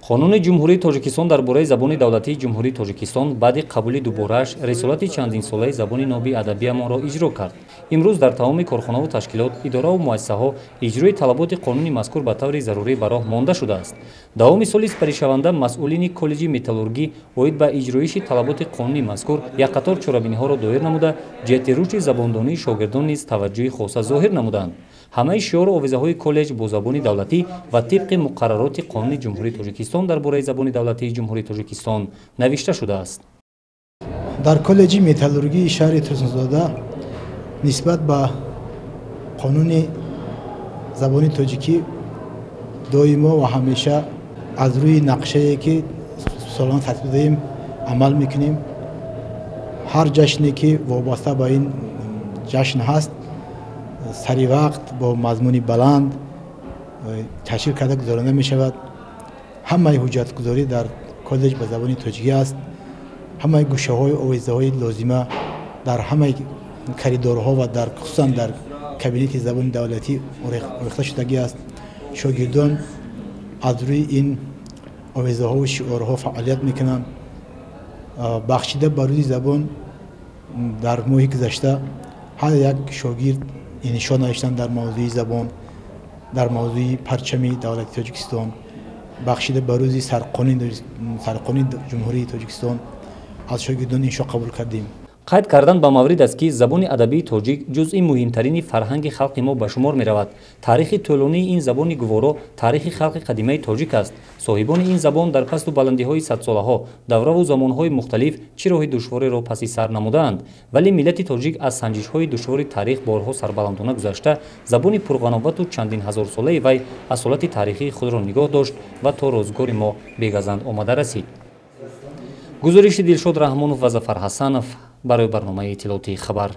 қонуни ҷумҳурии тоҷикистон дар бораи забони давлатии ҷумҳурии тоҷикистон баъди қабули дуборааш рисолати чандинсолаи забони ноби адабиямонро иҷро кард. имрӯз дар тамоми корхонаву ташкилот, идораву муассисаҳо иҷрои талаботи қонуни мазкур ба таври зарурӣ ба роҳ монда шудааст. давоми соли сипаришаванда масъулини коллеҷи металлургӣ оид ба иҷроиши талаботи қонуни мазкур як қатор чорабиниҳоро доир намуда, ҷиҳати рушди забондонии шогирдон низ таваҷҷӯҳи хоса зоҳир намуданд. ҳамаи шиёру овизаҳои коллеҷ бо забони давлатӣ ва тибқи муқаррароти қонуни ҷумҳурии тоҷикистон дар бораи забони давлатии ҷумҳурии тоҷикистон навишта шудааст. дар коллеҷи металлургии шаҳри турсунзода нисбат ба қонуни забони тоҷикӣ доимо ва ҳамеша аз рӯи нақшае ки солона тартиб додаем амал мекунем. ҳар ҷашне ки вобаста ба ин ҷашн ҳаст сари вақт бо мазмуни баланд ташкил карда гузаронида мешавад. ҳамаи ҳуҷҷатгузорӣ дар коллеҷ ба забони тоҷикӣ аст. ҳамаи гӯшаҳои овизаҳои лозима дар ҳамаи коридорҳо ва хусусан дар кабинети забони давлатӣ орехта шудагӣ аст. шогирдон аз рӯи ин овизаҳову шиорҳо фаъолият мекунанд. бахшида ба рӯзи забон дар моҳи гузашта ҳар як шогирд иншо навиштанд дар мавзӯи забон, дар мавзӯи парчами давлати тоҷикистон, бахшида ба рӯзи сарқонуни ҷумҳурии тоҷикистон аз шогирдон иншо қабул кардем. қайд кардан ба маврид аст ки забони адабии тоҷик ҷузъи муҳимтарини фарҳанги халқи мо ба шумор меравад. таърихи тӯлонии ин забони гуворо таърихи халқи қадимаи тоҷик аст. соҳибони ин забон дар пасту баландиҳои садсолаҳо давраву замонҳои мухталиф чӣ роҳи душвореро паси сар намудаанд, вале миллати тоҷик аз санҷишҳои душвори таърих борҳо сарбаландона гузашта забони пурғановату чандин ҳазорсолаи вай асолати таърихии худро нигоҳ дошт ва то рӯзгори мо бегазанд омада расид. гузориши Дилшод Раҳмонов ва Зафар Ҳасанов барои барномаи иттилоотии хабар.